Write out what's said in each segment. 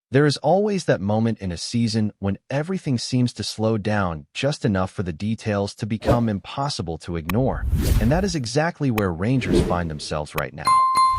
There is always that moment in a season when everything seems to slow down just enough for the details to become impossible to ignore, and that is exactly where Rangers find themselves right now.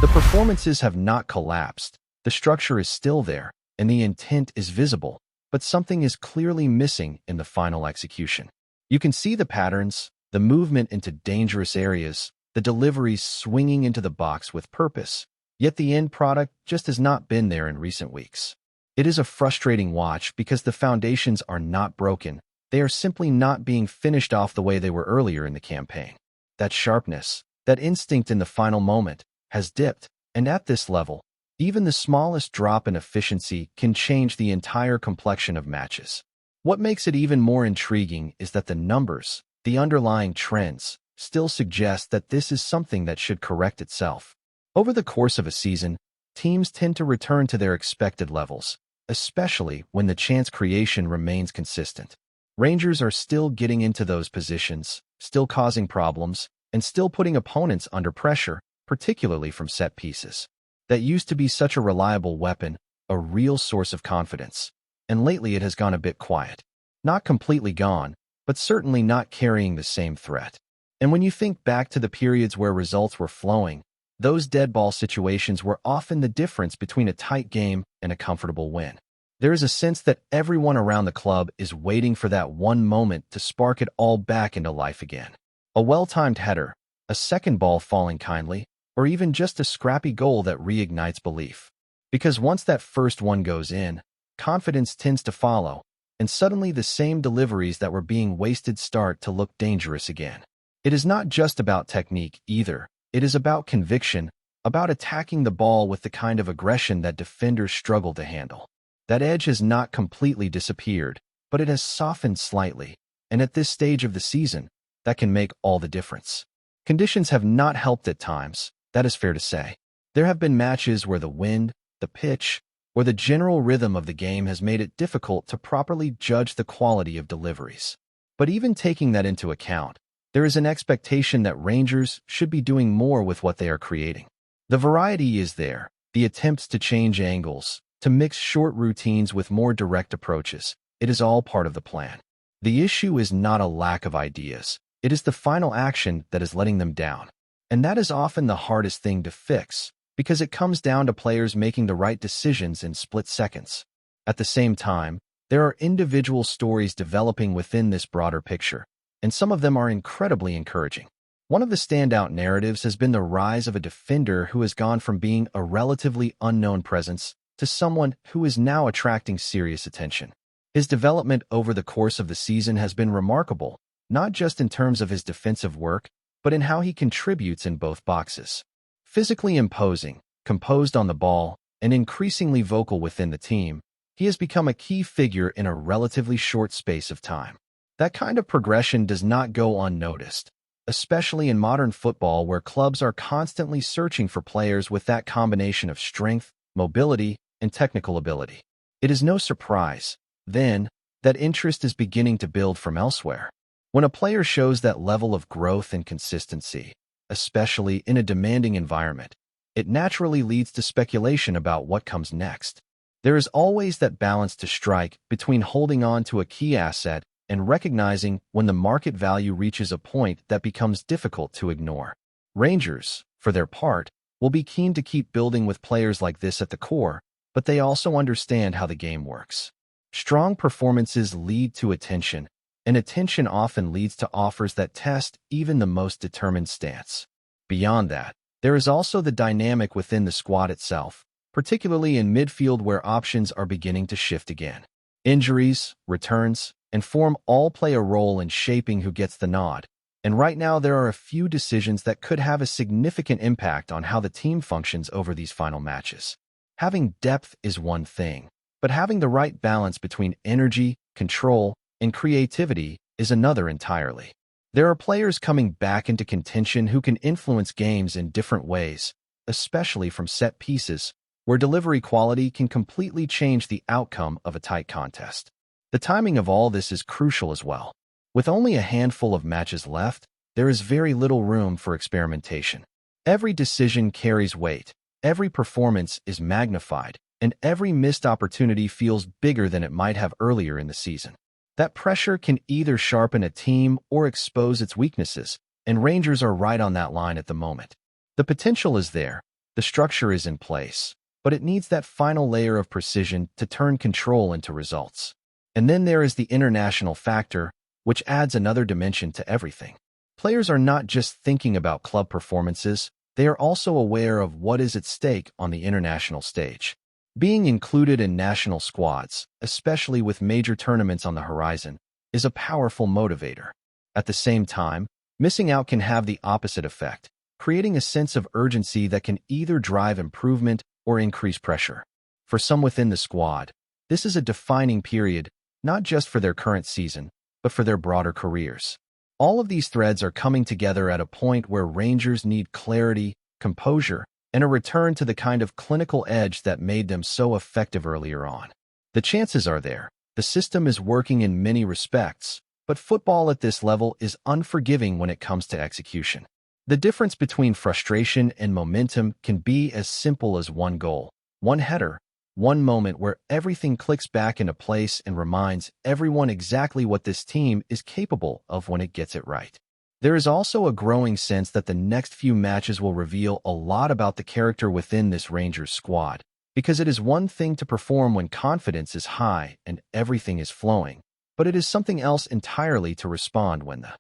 The performances have not collapsed, the structure is still there, and the intent is visible, but something is clearly missing in the final execution. You can see the patterns, the movement into dangerous areas, the deliveries swinging into the box with purpose, yet the end product just has not been there in recent weeks. It is a frustrating watch because the foundations are not broken, they are simply not being finished off the way they were earlier in the campaign. That sharpness, that instinct in the final moment, has dipped, and at this level, even the smallest drop in efficiency can change the entire complexion of matches. What makes it even more intriguing is that the numbers, the underlying trends, still suggest that this is something that should correct itself. Over the course of a season, teams tend to return to their expected levels, especially when the chance creation remains consistent. Rangers are still getting into those positions, still causing problems, and still putting opponents under pressure, particularly from set pieces. That used to be such a reliable weapon, a real source of confidence, and lately it has gone a bit quiet. Not completely gone, but certainly not carrying the same threat. And when you think back to the periods where results were flowing, those dead ball situations were often the difference between a tight game and a comfortable win. There is a sense that everyone around the club is waiting for that one moment to spark it all back into life again. A well-timed header, a second ball falling kindly, or even just a scrappy goal that reignites belief. Because once that first one goes in, confidence tends to follow, and suddenly the same deliveries that were being wasted start to look dangerous again. It is not just about technique either. It is about conviction, about attacking the ball with the kind of aggression that defenders struggle to handle. That edge has not completely disappeared, but it has softened slightly, and at this stage of the season, that can make all the difference. Conditions have not helped at times, that is fair to say. There have been matches where the wind, the pitch, or the general rhythm of the game has made it difficult to properly judge the quality of deliveries. But even taking that into account, there is an expectation that Rangers should be doing more with what they are creating. The variety is there, the attempts to change angles, to mix short routines with more direct approaches. It is all part of the plan. The issue is not a lack of ideas. It is the final action that is letting them down. And that is often the hardest thing to fix, because it comes down to players making the right decisions in split seconds. At the same time, there are individual stories developing within this broader picture, and some of them are incredibly encouraging. One of the standout narratives has been the rise of a defender who has gone from being a relatively unknown presence to someone who is now attracting serious attention. His development over the course of the season has been remarkable, not just in terms of his defensive work, but in how he contributes in both boxes. Physically imposing, composed on the ball, and increasingly vocal within the team, he has become a key figure in a relatively short space of time. That kind of progression does not go unnoticed, especially in modern football where clubs are constantly searching for players with that combination of strength, mobility, and technical ability. It is no surprise, then, that interest is beginning to build from elsewhere. When a player shows that level of growth and consistency, especially in a demanding environment, it naturally leads to speculation about what comes next. There is always that balance to strike between holding on to a key asset and recognizing when the market value reaches a point that becomes difficult to ignore. Rangers, for their part, will be keen to keep building with players like this at the core, but they also understand how the game works. Strong performances lead to attention, and attention often leads to offers that test even the most determined stance. Beyond that, there is also the dynamic within the squad itself, particularly in midfield where options are beginning to shift again. Injuries, returns, and form all play a role in shaping who gets the nod, and right now there are a few decisions that could have a significant impact on how the team functions over these final matches. Having depth is one thing, but having the right balance between energy, control, and creativity is another entirely. There are players coming back into contention who can influence games in different ways, especially from set pieces, where delivery quality can completely change the outcome of a tight contest. The timing of all this is crucial as well. With only a handful of matches left, there is very little room for experimentation. Every decision carries weight, every performance is magnified, and every missed opportunity feels bigger than it might have earlier in the season. That pressure can either sharpen a team or expose its weaknesses, and Rangers are right on that line at the moment. The potential is there, the structure is in place, but it needs that final layer of precision to turn control into results. And then there is the international factor, which adds another dimension to everything. Players are not just thinking about club performances, they are also aware of what is at stake on the international stage. Being included in national squads, especially with major tournaments on the horizon, is a powerful motivator. At the same time, missing out can have the opposite effect, creating a sense of urgency that can either drive improvement or increase pressure. For some within the squad, this is a defining period, not just for their current season, but for their broader careers. All of these threads are coming together at a point where Rangers need clarity, composure, and a return to the kind of clinical edge that made them so effective earlier on. The chances are there. The system is working in many respects, but football at this level is unforgiving when it comes to execution. The difference between frustration and momentum can be as simple as one goal, one header, one moment where everything clicks back into place and reminds everyone exactly what this team is capable of when it gets it right. There is also a growing sense that the next few matches will reveal a lot about the character within this Rangers squad, because it is one thing to perform when confidence is high and everything is flowing, but it is something else entirely to respond when the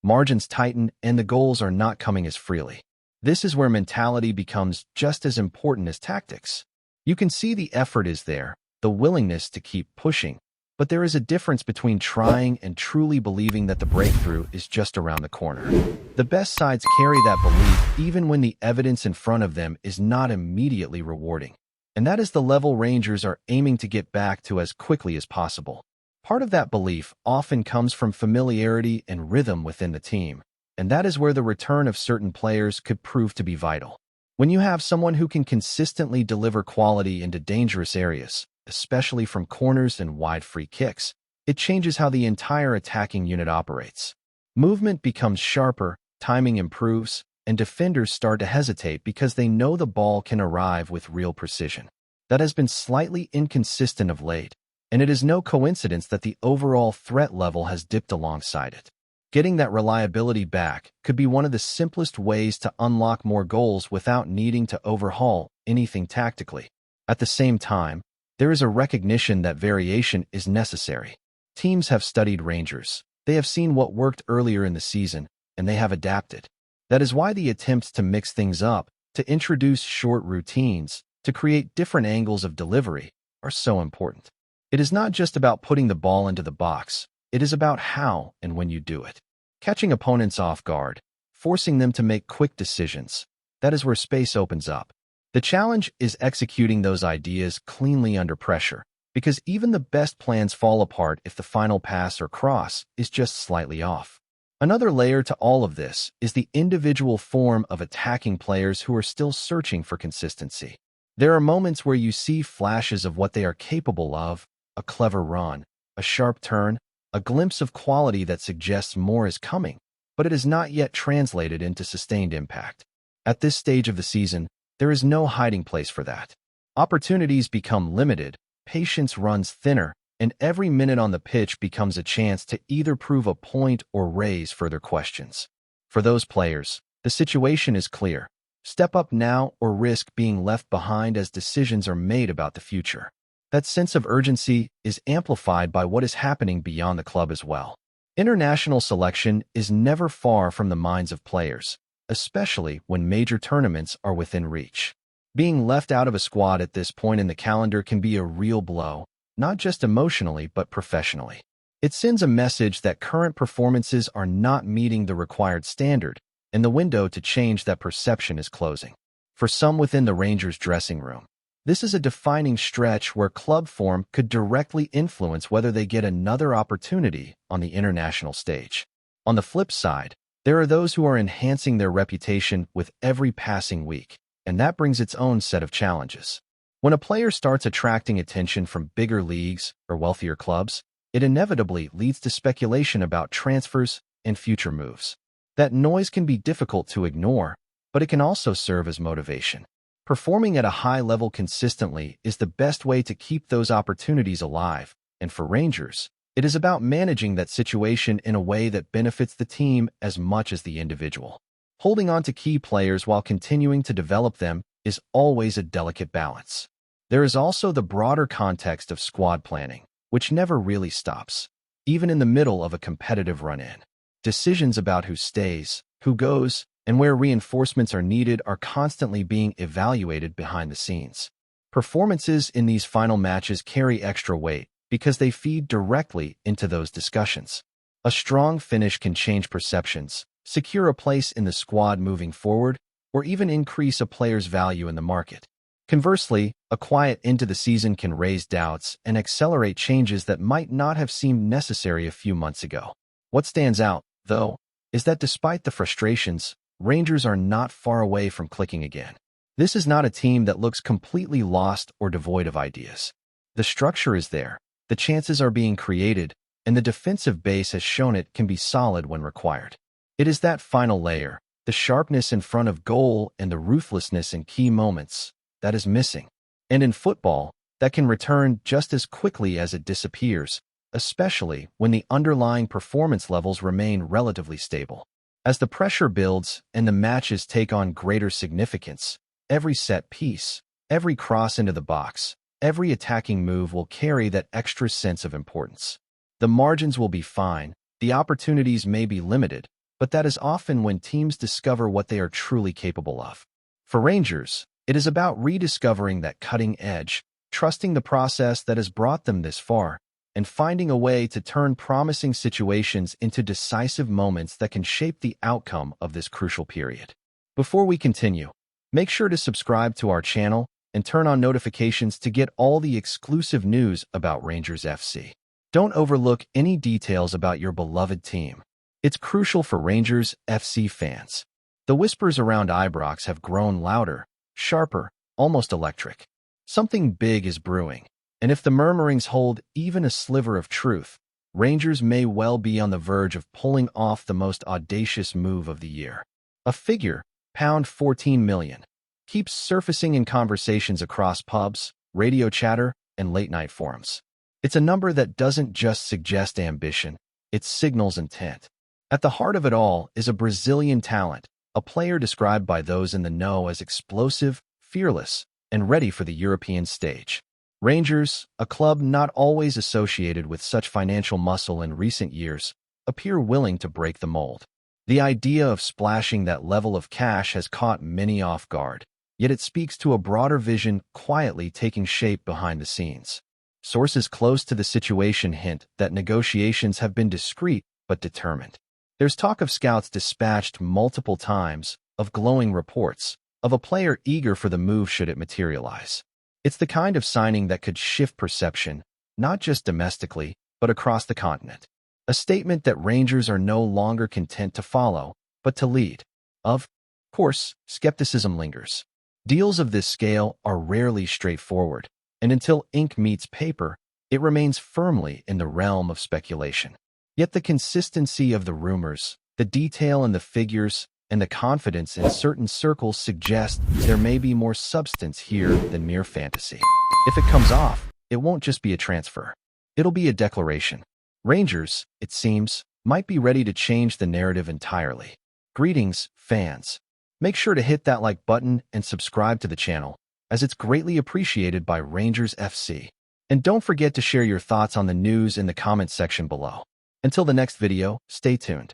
margins tighten and the goals are not coming as freely. This is where mentality becomes just as important as tactics. You can see the effort is there, the willingness to keep pushing, but there is a difference between trying and truly believing that the breakthrough is just around the corner. The best sides carry that belief even when the evidence in front of them is not immediately rewarding. And that is the level Rangers are aiming to get back to as quickly as possible. Part of that belief often comes from familiarity and rhythm within the team, and that is where the return of certain players could prove to be vital. When you have someone who can consistently deliver quality into dangerous areas, especially from corners and wide free kicks, it changes how the entire attacking unit operates. Movement becomes sharper, timing improves, and defenders start to hesitate because they know the ball can arrive with real precision. That has been slightly inconsistent of late, and it is no coincidence that the overall threat level has dipped alongside it. Getting that reliability back could be one of the simplest ways to unlock more goals without needing to overhaul anything tactically. At the same time, there is a recognition that variation is necessary. Teams have studied Rangers. They have seen what worked earlier in the season, and they have adapted. That is why the attempts to mix things up, to introduce short routines, to create different angles of delivery, are so important. It is not just about putting the ball into the box. It is about how and when you do it. Catching opponents off guard, forcing them to make quick decisions. That is where space opens up. The challenge is executing those ideas cleanly under pressure, because even the best plans fall apart if the final pass or cross is just slightly off. Another layer to all of this is the individual form of attacking players who are still searching for consistency. There are moments where you see flashes of what they are capable of, a clever run, a sharp turn, a glimpse of quality that suggests more is coming, but it is not yet translated into sustained impact. At this stage of the season, there is no hiding place for that. Opportunities become limited, patience runs thinner, and every minute on the pitch becomes a chance to either prove a point or raise further questions. For those players, the situation is clear. Step up now or risk being left behind as decisions are made about the future. That sense of urgency is amplified by what is happening beyond the club as well. International selection is never far from the minds of players, especially when major tournaments are within reach. Being left out of a squad at this point in the calendar can be a real blow, not just emotionally but professionally. It sends a message that current performances are not meeting the required standard, and the window to change that perception is closing. For some within the Rangers dressing room, this is a defining stretch where club form could directly influence whether they get another opportunity on the international stage. On the flip side, there are those who are enhancing their reputation with every passing week, and that brings its own set of challenges. When a player starts attracting attention from bigger leagues or wealthier clubs, it inevitably leads to speculation about transfers and future moves. That noise can be difficult to ignore, but it can also serve as motivation. Performing at a high level consistently is the best way to keep those opportunities alive, and for Rangers, it is about managing that situation in a way that benefits the team as much as the individual. Holding on to key players while continuing to develop them is always a delicate balance. There is also the broader context of squad planning, which never really stops. Even in the middle of a competitive run-in, decisions about who stays, who goes, and where reinforcements are needed are constantly being evaluated behind the scenes. Performances in these final matches carry extra weight because they feed directly into those discussions. A strong finish can change perceptions, secure a place in the squad moving forward, or even increase a player's value in the market. Conversely, a quiet end to the season can raise doubts and accelerate changes that might not have seemed necessary a few months ago. What stands out, though, is that despite the frustrations, Rangers are not far away from clicking again. This is not a team that looks completely lost or devoid of ideas. The structure is there, the chances are being created, and the defensive base has shown it can be solid when required. It is that final layer, the sharpness in front of goal and the ruthlessness in key moments, that is missing. And in football, that can return just as quickly as it disappears, especially when the underlying performance levels remain relatively stable. As the pressure builds and the matches take on greater significance, every set piece, every cross into the box, every attacking move will carry that extra sense of importance. The margins will be fine, the opportunities may be limited, but that is often when teams discover what they are truly capable of. For Rangers, it is about rediscovering that cutting edge, trusting the process that has brought them this far, and finding a way to turn promising situations into decisive moments that can shape the outcome of this crucial period. Before we continue, make sure to subscribe to our channel and turn on notifications to get all the exclusive news about Rangers FC. Don't overlook any details about your beloved team. It's crucial for Rangers FC fans. The whispers around Ibrox have grown louder, sharper, almost electric. Something big is brewing, and if the murmurings hold even a sliver of truth, Rangers may well be on the verge of pulling off the most audacious move of the year. A figure, £14 million, keeps surfacing in conversations across pubs, radio chatter, and late-night forums. It's a number that doesn't just suggest ambition, it signals intent. At the heart of it all is a Brazilian talent, a player described by those in the know as explosive, fearless, and ready for the European stage. Rangers, a club not always associated with such financial muscle in recent years, appear willing to break the mold. The idea of splashing that level of cash has caught many off guard, yet it speaks to a broader vision quietly taking shape behind the scenes. Sources close to the situation hint that negotiations have been discreet but determined. There's talk of scouts dispatched multiple times, of glowing reports, of a player eager for the move should it materialize. It's the kind of signing that could shift perception, not just domestically, but across the continent. A statement that Rangers are no longer content to follow, but to lead. Of course, skepticism lingers. Deals of this scale are rarely straightforward, and until ink meets paper, it remains firmly in the realm of speculation. Yet the consistency of the rumors, the detail in the figures, and the confidence in certain circles suggest there may be more substance here than mere fantasy. If it comes off, it won't just be a transfer. It'll be a declaration. Rangers, it seems, might be ready to change the narrative entirely. Greetings, fans. Make sure to hit that like button and subscribe to the channel, as it's greatly appreciated by Rangers FC. And don't forget to share your thoughts on the news in the comments section below. Until the next video, stay tuned.